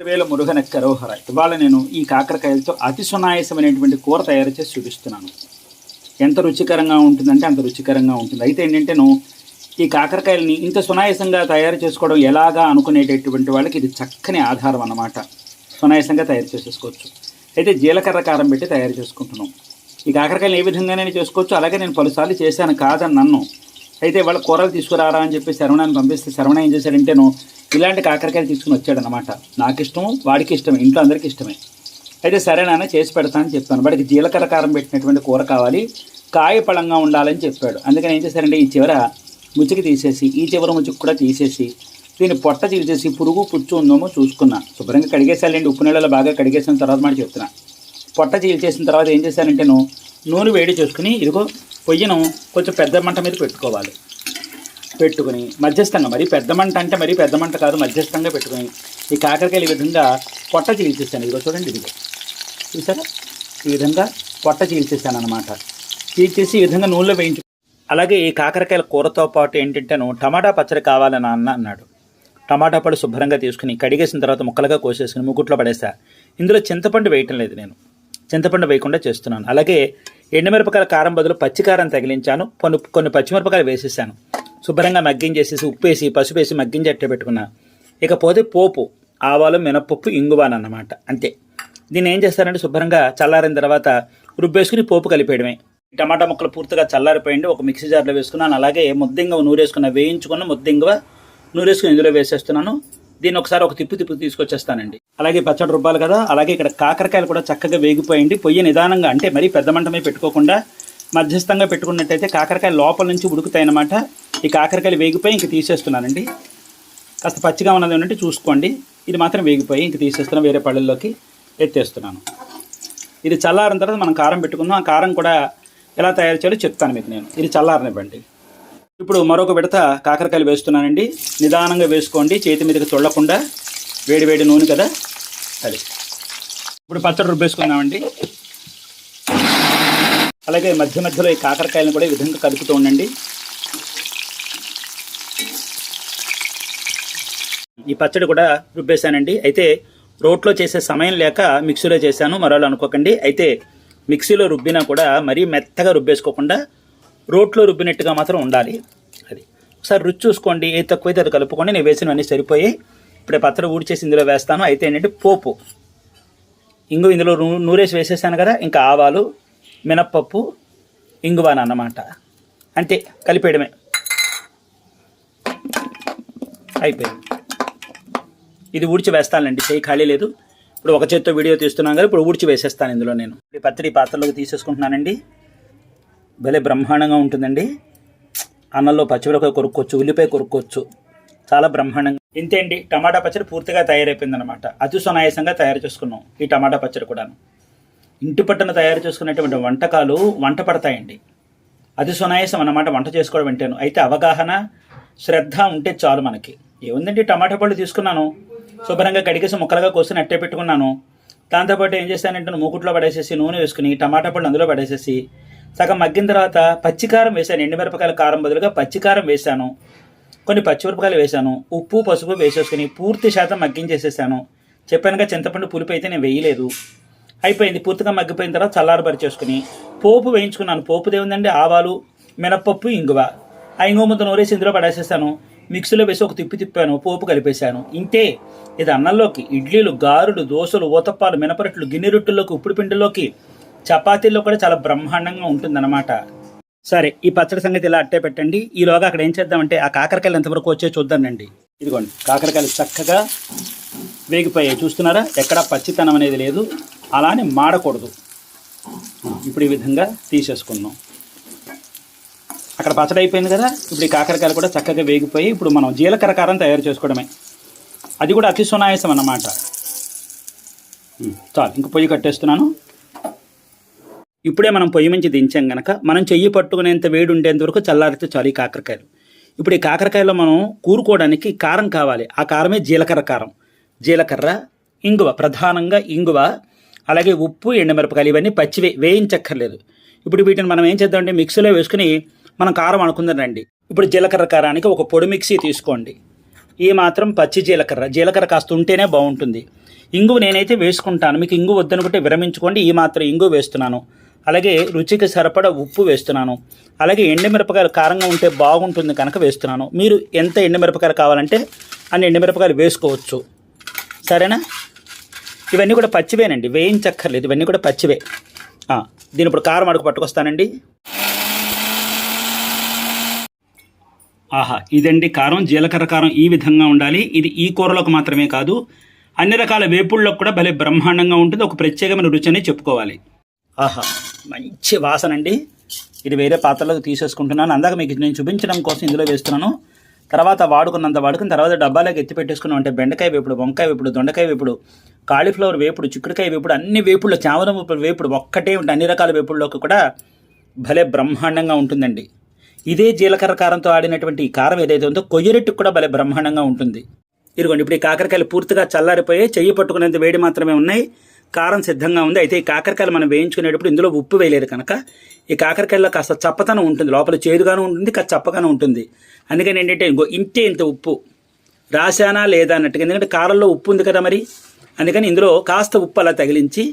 వేల మురుగన కరోహర. ఇవాళ నేను ఈ కాకరకాయలతో అతి సునాయాసమైనటువంటి కూర తయారు చేసి చూపిస్తున్నాను. ఎంత రుచికరంగా ఉంటుందంటే అంత రుచికరంగా ఉంటుంది. అయితే ఏంటంటేను ఈ కాకరకాయలని ఇంత సునాయాసంగా తయారు చేసుకోవడం ఎలాగా అనుకునేటటువంటి వాళ్ళకి ఇది చక్కని ఆధారం అన్నమాట. సునాయాసంగా తయారు చేసేసుకోవచ్చు. అయితే జీలకర్ర కారం పెట్టి తయారు చేసుకుంటున్నాం. ఈ కాకరకాయలు ఏ విధంగానే చేసుకోవచ్చు. అలాగే నేను పలుసార్లు చేశాను కాదని నన్ను. అయితే వాళ్ళ కూరలు తీసుకురారా అని చెప్పి శరవణాన్ని పంపిస్తే శరవణ ఏం చేశాడంటేను ఇలాంటి కాకరకాయలు తీసుకుని వచ్చాడనమాట. నాకు ఇష్టం, వాడికి ఇష్టమే, ఇంట్లో అందరికీ ఇష్టమే. అయితే సరే నాన్న చేసి పెడతానని చెప్పాను. వాడికి జీలకర్ర కారం పెట్టినటువంటి కూర కావాలి, కాయ పళంగా ఉండాలని చెప్పాడు. అందుకని ఏం చేశారంటే ఈ చివర ముచ్చికి తీసేసి ఈ చివర ముచ్చికి కూడా తీసేసి దీన్ని పొట్ట తీసేసి పురుగు పుచ్చు ఉందేమో చూసుకున్నా. శుభ్రంగా కడిగేసాలండి, ఉప్పు నీళ్ళలో బాగా కడిగేసిన తర్వాత మాట చెప్తున్నా. పొట్ట చీల్చేసిన తర్వాత ఏం చేశానంటే నూనె వేడి చేసుకుని ఇదిగో పొయ్యిను కొంచెం పెద్ద మంట మీద పెట్టుకుని మధ్యస్థంగా, మరి పెద్ద మంట అంటే మరీ పెద్ద మంట కాదు, మధ్యస్థంగా పెట్టుకుని ఈ కాకరకాయలు ఈ విధంగా పొట్ట చీల్చేసాను. ఇదిగో చూడండి, ఇదిగో చూసారా, ఈ విధంగా పొట్ట చీల్చేసాను అనమాట. చీల్చేసి ఈ విధంగా నూనెలో వేయించు. అలాగే ఈ కాకరకాయల కూరతో పాటు ఏంటంటేను టమాటా పచ్చడి కావాలని నాన్న అన్నాడు. టమాటా పళ్ళు శుభ్రంగా తీసుకుని కడిగేసిన తర్వాత ముక్కలుగా కోసేసుకుని ముకుట్లో పడేసా. ఇందులో చింతపండు వేయటం లేదు, నేను చింతపండు వేయకుండా చేస్తున్నాను. అలాగే ఎండుమిరపకాయల కారం బదులు పచ్చికారం తగిలించాను. కొన్ని పచ్చిమిరపకాయలు వేసేసాను. శుభ్రంగా మగ్గించేసేసి ఉప్పేసి పసుపేసి మగ్గించి అట్టే పెట్టుకున్నా. ఇకపోతే పోపు ఆవాలు, మినపప్పు, ఇంగువానన్నమాట. అంతే. దీన్ని ఏం చేస్తారంటే శుభ్రంగా చల్లారిన తర్వాత రుబ్బేసుకుని పోపు కలిపేయడమే. టమాటా ముక్కలు పూర్తిగా చల్లారిపోయింది. ఒక మిక్సీ జార్లో వేసుకున్నాను. అలాగే ముద్దింగ నూరేసుకున్న వేయించుకున్న ముద్దింగ నూరేసుకుని ఇందులో వేసేస్తున్నాను. దీన్ని ఒకసారి ఒక తిప్పు తీసుకొచ్చేస్తానండి. అలాగే పచ్చడి రుబ్బాలి కదా. అలాగే ఇక్కడ కాకరకాయలు కూడా చక్కగా వేగిపోయింది. పొయ్యి నిదానంగా, అంటే మరీ పెద్ద మంట మీద పెట్టుకోకుండా మధ్యస్థంగా పెట్టుకున్నట్టయితే కాకరకాయ లోపల నుంచి ఉడుకుతాయి అన్నమాట. ఈ కాకరకాయలు వేగిపోయి ఇంక తీసేస్తున్నానండి. కాస్త పచ్చిగా ఉన్నది ఏంటంటే చూసుకోండి. ఇది మాత్రం వేగిపోయి ఇంక తీసేస్తున్నాను, వేరే పళ్ళల్లోకి ఎత్తేస్తున్నాను. ఇది చల్లారిన తర్వాత మనం కారం పెట్టుకుందాం. ఆ కారం కూడా ఎలా తయారు చేయాలో చెప్తాను మీకు నేను. ఇది చల్లారనివ్వండి. ఇప్పుడు మరొక విడత కాకరకాయలు వేస్తున్నానండి. నిదానంగా వేసుకోండి, చేతి మీదకి తొళ్ళకుండా. వేడి నూనె కదా అది. ఇప్పుడు పచ్చడి రుబ్బేసుకుందామండి. అలాగే మధ్యలో ఈ కాకరకాయలను కూడా ఈ విధంగా కలుపుతూ ఉండండి. ఈ పచ్చడి కూడా రుబ్బేశానండి. అయితే రోట్లో చేసే సమయం లేక మిక్సీలో చేశాను, మరోలా అనుకోకండి. అయితే మిక్సీలో రుబ్బినా కూడా మరీ మెత్తగా రుబ్బేసుకోకుండా రోట్లో రుబ్బినట్టుగా మాత్రం ఉండాలి. అది ఒకసారి రుచి చూసుకోండి. ఏ తక్కువైతే అది కలుపుకోండి. నేను వేసినవన్నీ సరిపోయి ఇప్పుడే పచ్చడి ఊడిచేసి ఇందులో వేస్తాను. అయితే ఏంటంటే పోపు ఇందులో నూరేసి వేసేసాను కదా. ఇంకా ఆవాలు, మినప్పప్పు, ఇంగువాన అన్నమాట. అంతే, కలిపేయడమే. అయిపోయింది. ఇది ఊడ్చి వేస్తానండి, చేయి ఖాళీ లేదు. ఇప్పుడు ఒక చేత్తో వీడియో తీస్తున్నాను కదా, ఇప్పుడు ఊడ్చి వేసేస్తాను ఇందులో. నేను ఈ పచ్చడి పాత్రలోకి తీసేసుకుంటున్నానండి. భలే బ్రహ్మాండంగా ఉంటుందండి. అన్నంలో పచ్చిమిరపకాయ కొరుక్కోవచ్చు, ఉల్లిపాయ కొరుక్కోవచ్చు, చాలా బ్రహ్మాండంగా. ఇంతే అండి, టమాటా పచ్చడి పూర్తిగా తయారైపోయిందనమాట. అతి సునాయాసంగా తయారు చేసుకున్నాం ఈ టమాటా పచ్చడి కూడాను. ఇంటి పట్టున తయారు చేసుకునేటువంటి వంటకాలు వంట పడతాయండి. అతి సునాయాసం అన్నమాట వంట చేసుకోవడం వింటాను. అయితే అవగాహన, శ్రద్ధ ఉంటే చాలు మనకి. ఏముందండి, టమాటా పళ్ళు తీసుకున్నాను, శుభ్రంగా కడిగేసి ముక్కలుగా కోసుకుని అట్టే పెట్టుకున్నాను. దాంతోపాటు ఏం చేశానంటే మూకుట్లో పడేసేసి నూనె వేసుకుని టమాటా పళ్ళు అందులో పడేసేసి సగం మగ్గిన తర్వాత పచ్చికారం వేసాను. ఎండుమిరపకాయల కారం బదులుగా పచ్చికారం వేశాను. కొన్ని పచ్చిమిరపకాయలు వేశాను. ఉప్పు, పసుపు వేసేసుకుని పూర్తి శాతం మగ్గించేసేసాను. చెప్పానుగా చింతపండు పులుపు అయితే నేను వేయలేదు. అయిపోయింది. పూర్తిగా మగ్గిపోయిన తర్వాత చల్లారబరిచేసుకుని పోపు వేయించుకున్నాను. పోపు దేవుందండి, ఆవాలు, మినప్పప్పు, ఇంగువ. ఆ ఇంగువ ముద్ద నూరేసి ఇందులో పడేసేసాను. మిక్సీలో వేసి ఒక తిప్పాను, పోపు కలిపేశాను. ఇంతే. ఇది అన్నంలోకి, ఇడ్లీలు, గారెలు, దోశలు, ఊతప్పాలు, మినపరొట్లు, గిన్నె రొట్టెల్లోకి, ఉప్పుడు పిండిలోకి, చపాతీల్లో కూడా చాలా బ్రహ్మాండంగా ఉంటుందన్నమాట. సరే, ఈ పచ్చడి సంగతి ఇలా అట్టే పెట్టండి. ఈలోగా అక్కడ ఏం చేద్దామంటే ఆ కాకరకాయలు ఎంతవరకు వచ్చే చూద్దానండి. ఇదిగోండి, కాకరకాయలు చక్కగా వేగిపోయాయి. చూస్తున్నారా, ఎక్కడా పచ్చితనం అనేది లేదు, అలానే మాడకూడదు. ఇప్పుడు ఈ విధంగా తీసేసుకుందాం. అక్కడ పచ్చడి అయిపోయింది కదా. ఇప్పుడు ఈ కాకరకాయలు కూడా చక్కగా వేగిపోయి ఇప్పుడు మనం జీలకర్ర కారం తయారు చేసుకోవడమే. అది కూడా అతి సునాయాసం అన్నమాట. చాలు, ఇంక పొయ్యి కట్టేస్తున్నాను. ఇప్పుడే మనం పొయ్యి నుంచి దించాం కనుక మనం చెయ్యి పట్టుకునేంత వేడి ఉండేంత వరకు చల్లారితే చాలు ఈ కాకరకాయలు. ఇప్పుడు ఈ కాకరకాయలో మనం కూరుకోవడానికి కారం కావాలి. ఆ కారమే జీలకర్ర కారం. జీలకర్ర, ఇంగువ, ప్రధానంగా ఇంగువ, అలాగే ఉప్పు, ఎండుమిరపకాయలు, ఇవన్నీ పచ్చివే, వేయించక్కర్లేదు. ఇప్పుడు వీటిని మనం ఏం చేద్దామంటే మిక్సీలో వేసుకుని మనం కారం అనుకుందాం రండి. ఇప్పుడు జీలకర్ర కారానికి ఒక పొడి మిక్సీ తీసుకోండి. ఈ మాత్రం పచ్చి జీలకర్ర కాస్త ఉంటేనే బాగుంటుంది. ఇంగువ నేనైతే వేసుకుంటాను, మీకు ఇంగువ వద్దనుకుంటే విరమించుకోండి. ఈ మాత్రం ఇంగువ వేస్తున్నాను. అలాగే రుచికి సరిపడా ఉప్పు వేస్తున్నాను. అలాగే ఎండుమిరపకాయలు కారంగా ఉంటే బాగుంటుంది కనుక వేస్తున్నాను. మీరు ఎంత ఎండుమిరపకాయలు కావాలంటే అన్ని ఎండుమిరపకాయలు వేసుకోవచ్చు. సరేనా? ఇవన్నీ కూడా పచ్చివేనండి, వేయించక్కర్లేదు. ఇవన్నీ కూడా పచ్చివే. దీని ఇప్పుడు కారం అడుగు పట్టుకొస్తానండి. ఇదండి కారం, జీలకర్ర కారం ఈ విధంగా ఉండాలి. ఇది ఈ కూరలకు మాత్రమే కాదు, అన్ని రకాల వేపుళ్ళకు కూడా భలే బ్రహ్మాండంగా ఉంటుంది. ఒక ప్రత్యేకమైన రుచి అని చెప్పుకోవాలి. మంచి వాసన అండి. ఇది వేరే పాత్రలోకి తీసేసుకుంటున్నాను. అందాక మీకు నేను చూపించడం కోసం ఇందులో వేస్తున్నాను. తర్వాత వాడుకున్న తర్వాత డబ్బాలోకి ఎత్తి పెట్టేసుకున్నాం అంటే బెండకాయ వేపుడు, వంకాయ వేపుడు, దొండకాయ వేపుడు, కాలీఫ్లవర్ వేపుడు, చిక్కుడుకాయ వేపుడు, అన్ని వేపుళ్ళు, చామరం వేపుడు ఒక్కటే ఉంటుంది. అన్ని రకాల వేపుల్లోకి కూడా భలే బ్రహ్మాండంగా ఉంటుందండి. ఇదే జీలకర్ర కారంతో ఆడినటువంటి ఈ కారం ఏదైతే ఉందో కొయ్యరెట్టుకు కూడా భలే బ్రహ్మాండంగా ఉంటుంది. ఇదిగోండి, ఇప్పుడు ఈ కాకరకాయలు పూర్తిగా చల్లారిపోయి చెయ్యి పట్టుకునేంత వేడి మాత్రమే ఉన్నాయి. కారం సిద్ధంగా ఉంది. అయితే ఈ కాకరకాయలు మనం వేయించుకునేటప్పుడు ఇందులో ఉప్పు వేయలేదు కనుక ఈ కాకరకాయల్లో కాస్త చప్పతనం ఉంటుంది, లోపల చేదుగాను ఉంటుంది, కాస్త చప్పగాను ఉంటుంది. అందుకని ఏంటంటే ఇంత ఉప్పు రాశానా లేదా అన్నట్టుగా, ఎందుకంటే కారంలో ఉప్పు ఉంది కదా మరి. అందుకని ఇందులో కాస్త ఉప్పు అలా తగిలించి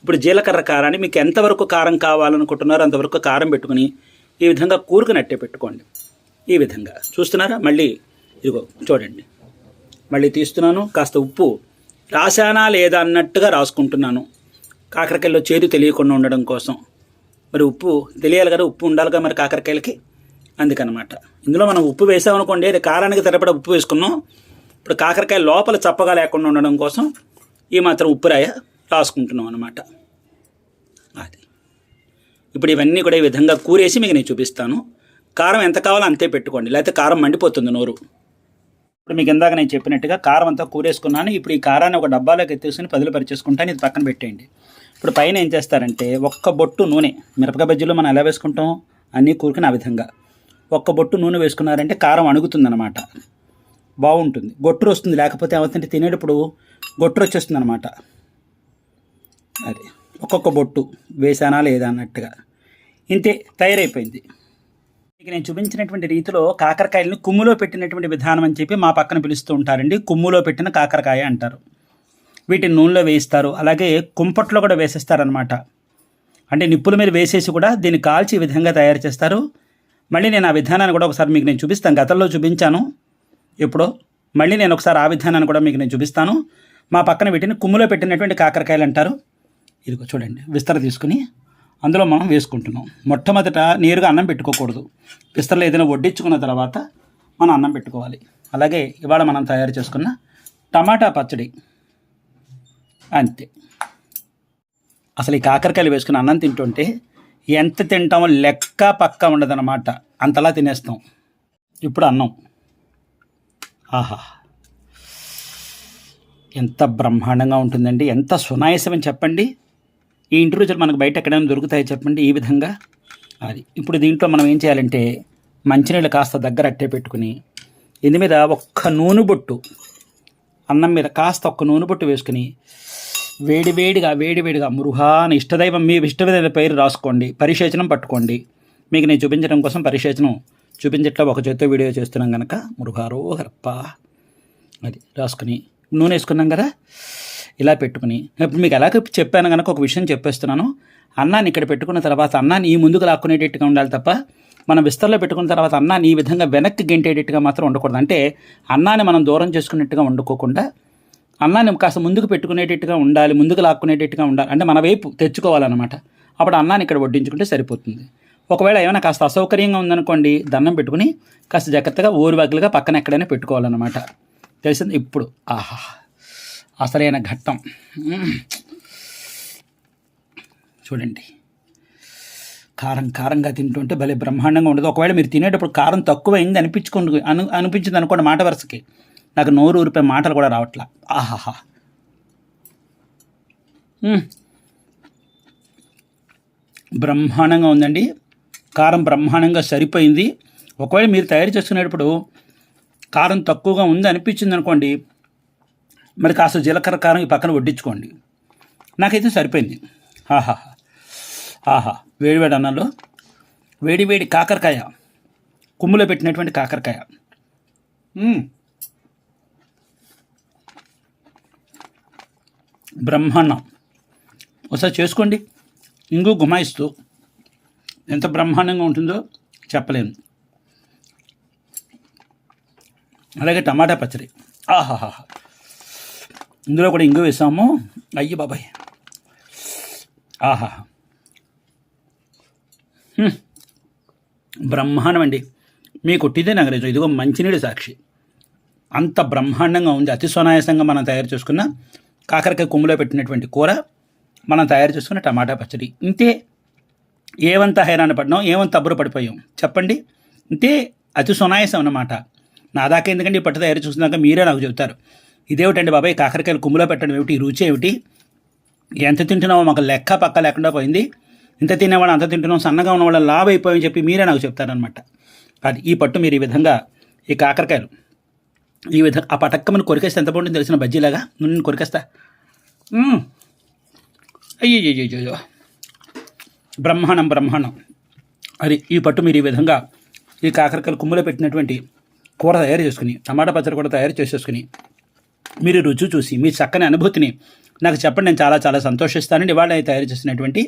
ఇప్పుడు జీలకర్ర కారాన్ని మీకు ఎంతవరకు కారం కావాలనుకుంటున్నారో అంతవరకు కారం పెట్టుకుని ఈ విధంగా కూరకు నట్టే పెట్టుకోండి. ఈ విధంగా చూస్తున్నారా? మళ్ళీ ఇదిగో చూడండి, మళ్ళీ తీస్తున్నాను. కాస్త ఉప్పు రాశానా లేదా అన్నట్టుగా రాసుకుంటున్నాను, కాకరకాయల్లో చేదు తెలియకుండా ఉండడం కోసం. మరి ఉప్పు తెలియాలి కదా, ఉప్పు ఉండాలిగా మరి కాకరకాయలకి, అందుకనమాట. ఇందులో మనం ఉప్పు వేసామనుకోండి, అది కారానికి సరిపడా ఉప్పు వేసుకున్నాం. ఇప్పుడు కాకరకాయ లోపల చప్పగా లేకుండా ఉండడం కోసం ఈ మాత్రం ఉప్పు రాసుకుంటున్నాం అనమాట. అది ఇప్పుడు ఇవన్నీ కూడా ఈ విధంగా కూరేసి మీకు నేను చూపిస్తాను. కారం ఎంత కావాలో అంతే పెట్టుకోండి, లేకపోతే కారం మండిపోతుంది నోరు. ఇప్పుడు మీకు ఇందాక నేను చెప్పినట్టుగా కారం అంతా కూరేసుకున్నాను. ఇప్పుడు ఈ కారాన్ని ఒక డబ్బాలోకి ఎత్తేసుకుని పరిచేసుకుంటాను. ఇది పక్కన పెట్టేయండి. ఇప్పుడు పైన ఏం చేస్తారంటే ఒక్క బొట్టు నూనె, మిరపకాయ బజ్జీలో మనం ఎలా వేసుకుంటాం అన్నీ కూరుకుని ఆ విధంగా ఒక్క బొట్టు నూనె వేసుకున్నారంటే కారం అణుగుతుందన్నమాట, బాగుంటుంది. గొట్టురు వస్తుంది, లేకపోతే ఏమవుతుందంటే తినేటప్పుడు గొట్టురు వచ్చేస్తుంది అనమాట. అది ఒక్కొక్క బొట్టు వేసానా లేదా అన్నట్టుగా ఇంతే తయారైపోయింది. ఇక నేను చూపించినటువంటి రీతిలో కాకరకాయలను కుమ్ములో పెట్టినటువంటి విధానం అని చెప్పి మా పక్కన పిలుస్తూ ఉంటారండి. కుమ్ములో పెట్టిన కాకరకాయ అంటారు. వీటిని నూనెలో వేయిస్తారు, అలాగే కుంపట్లో కూడా వేసేస్తారనమాట. అంటే నిప్పుల మీద వేసేసి కూడా దీన్ని కాల్చి ఈ విధంగా తయారు చేస్తారు. మళ్ళీ నేను ఆ విధానాన్ని కూడా ఒకసారి మీకు నేను చూపిస్తాను. గతంలో చూపించాను ఎప్పుడో, మళ్ళీ నేను ఒకసారి ఆ విధానాన్ని కూడా మీకు నేను చూపిస్తాను. మా పక్కన వీటిని కుమ్ములో పెట్టినటువంటి కాకరకాయలు అంటారు. ఇదిగో చూడండి, విస్తర తీసుకుని అందులో మనం వేసుకుంటున్నాం. మొట్టమొదట నేరుగా అన్నం పెట్టుకోకూడదు. విస్తరలో ఏదైనా వడ్డించుకున్న తర్వాత మనం అన్నం పెట్టుకోవాలి. అలాగే ఇవాళ మనం తయారు చేసుకున్న టమాటా పచ్చడి అంతే. అసలు ఈ కాకరకాయలు వేసుకుని అన్నం తింటుంటే ఎంత తింటామో లెక్క పక్క ఉండదన్నమాట, అంతలా తినేస్తాం. ఇప్పుడు అన్నం ఎంత బ్రహ్మాండంగా ఉంటుందండి, ఎంత సునాయాసమని చెప్పండి. ఈ ఇంటి రుచులు మనకు బయట ఎక్కడైనా దొరుకుతాయి చెప్పండి ఈ విధంగా. అది ఇప్పుడు దీంట్లో మనం ఏం చేయాలంటే మంచినీళ్ళు కాస్త దగ్గర అట్టే పెట్టుకుని ఇందు మీద ఒక్క నూనె బొట్టు, అన్నం మీద కాస్త ఒక్క నూనె బొట్టు వేసుకుని వేడివేడిగా మృహాని ఇష్టదైవం మీ ఇష్టదైవ పేరు రాసుకోండి, పరిశేచనం పట్టుకోండి. మీకు నేను చూపించడం కోసం పరిశేచనం చూపించట్లా ఒక చేత్తో వీడియో చేస్తున్నాం కనుక మృగారోహరప్ప అది రాసుకుని నూనె వేసుకున్నాం కదా, ఇలా పెట్టుకుని ఇప్పుడు మీకు ఎలా చెప్పాను కనుక ఒక విషయం చెప్పేస్తున్నాను. అన్నాన్ని ఇక్కడ పెట్టుకున్న తర్వాత అన్నాన్ని ఈ ముందుకు లాక్కునేటట్టుగా ఉండాలి తప్ప మనం విస్తరలో పెట్టుకున్న తర్వాత అన్నాన్ని ఈ విధంగా వెనక్కి గెంటేటట్టుగా మాత్రం ఉండకూడదు. అంటే అన్నాన్ని మనం దూరం చేసుకునేట్టుగా వండుకోకుండా అన్నాన్ని కాస్త ముందుకు పెట్టుకునేటట్టుగా ఉండాలి, ముందుకు లాక్కునేటట్టుగా ఉండాలి. అంటే మన వైపు తెచ్చుకోవాలన్నమాట. అప్పుడు అన్నాన్ని ఇక్కడ వడ్డించుకుంటే సరిపోతుంది. ఒకవేళ ఏమైనా కాస్త అసౌకర్యంగా ఉందనుకోండి, దండం పెట్టుకుని కాస్త జాగ్రత్తగా ఊరువాకులుగా పక్కన ఎక్కడైనా పెట్టుకోవాలన్నమాట. తెలిసింది. ఇప్పుడు అసలైన ఘట్టం చూడండి. కారంగా తింటుంటే భలే బ్రహ్మాండంగా ఉండదు. ఒకవేళ మీరు తినేటప్పుడు కారం తక్కువైంది అనిపించింది అనుకోండి, మాట వరుసకి నాకు నోరు ఊరిపోయి మాటలు కూడా రావట్లా. బ్రహ్మాండంగా ఉందండి, కారం బ్రహ్మాండంగా సరిపోయింది. ఒకవేళ మీరు తయారు చేసుకునేటప్పుడు కారం తక్కువగా ఉంది అనిపించింది అనుకోండి, మరి కాస్త జీలకర్ర కారం ఈ పక్కన వడ్డించుకోండి. నాకైతే సరిపోయింది. వేడివేడి అన్నంలో వేడివేడి కాకరకాయ, కుమ్ములో పెట్టినటువంటి కాకరకాయ. బ్రహ్మాండం. ఒకసారి చేసుకోండి. ఇంగు గుమాయిస్తూ ఎంత బ్రహ్మాండంగా ఉంటుందో చెప్పలేను. అలాగే టమాటా పచ్చడి, ఆహాహా, ఇందులో కూడా ఇంగు వేసాము. అయ్యి బాబాయ్, ఆహా, బ్రహ్మాండం అండి. మీ కొట్టిదే నగరేజు, ఇదిగో మంచినీడు సాక్షి. అంత బ్రహ్మాండంగా ఉంది. అతి సునాయాసంగా మనం తయారు చేసుకున్న కాకరకాయ కొమ్ములో పెట్టినటువంటి కూర, మనం తయారు చేసుకున్న టమాటా పచ్చడి. ఇంతే. ఏమంత హైరాణ పడినాం, ఏమంత అబ్బురు పడిపోయాం చెప్పండి. ఇంతే, అతి సునాయాసం అన్నమాట. నా దాకా ఎందుకంటే ఈ పట్టు తయారు చూసినాక మీరే నాకు చెబుతారు, ఇదేమిటండి బాబాయ్ కాకరకాయలు కొమ్ములో పెట్టడం ఏమిటి, రుచి ఏమిటి, ఎంత తింటున్నామో మాకు లెక్క పక్క లేకుండా పోయింది, ఇంత తినేవాళ్ళు అంత తింటున్నాం, సన్నగా ఉన్నవాళ్ళు లాభ అయిపోయని చెప్పి మీరే నాకు చెప్తారనమాట. అది ఈ పట్టు మీరు ఈ విధంగా ఈ కాకరకాయలు ఈ విధంగా ఆ పటక్కమని కొరికేస్తే ఎంత బాగుంటుంది తెలిసిన బజ్జీలాగా. నేను కొరికేస్తా. అయ్యో, బ్రహ్మాండం బ్రహ్మాండం. అది ఈ పట్టు మీరు ఈ విధంగా ఈ కాకరకాయలు కుమ్ములో పెట్టినటువంటి కూర తయారు చేసుకుని, టమాటా పచ్చడి కూడా తయారు చేసేసుకుని, మీరు రుచి చూసి మీ చక్కని అనుభూతిని నాకు చెప్పండి. నేను చాలా చాలా సంతోషిస్తానండి. ఇవాళ తయారు చేసినటువంటి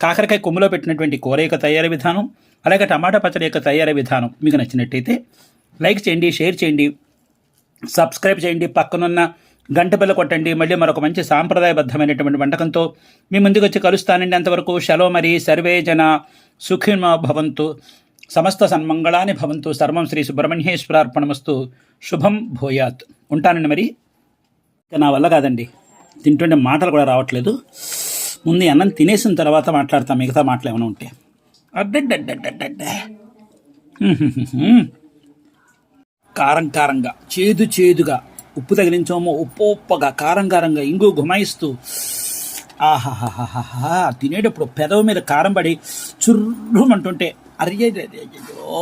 కాకరకాయ కొమ్ములో పెట్టినటువంటి కూర యొక్క తయారీ విధానం, అలాగే టమాటా పచ్చడి యొక్క తయారీ విధానం మీకు నచ్చినట్టయితే లైక్ చేయండి, షేర్ చేయండి, సబ్స్క్రైబ్ చేయండి, పక్కనున్న గంట బెల్ల కొట్టండి. మళ్ళీ మరొక మంచి సాంప్రదాయబద్ధమైనటువంటి వంటకంతో మీ ముందుకు వచ్చి కలుస్తానండి. అంతవరకు సెలవు మరి. సర్వే జన సుఖినో భవంతు, సమస్త సన్మంగళాని భవంతు, సర్వం శ్రీ సుబ్రహ్మణ్యేశ్వరార్పణమస్తు, శుభం భూయాత్. ఉంటానండి మరి. నా వల్ల కాదండి, తింటుంటే మాటలు కూడా రావట్లేదు. ముందు అన్నం తినేసిన తర్వాత మాట్లాడతాం మిగతా మాటలు ఏమైనా ఉంటే. అడ్డడ్డడ్డడ్డడ్డ, కారం కారంగా, చేదు చేదుగా, ఉప్పు తగిలించామో ఉప్పు ఉప్పగా, కారం కారంగా, ఇంగు గుమాయిస్తూ, ఆహాహాహాహా, తినేటప్పుడు పెదవి మీద కారం పడి చుర్రుమంటుంటే అయ్యో.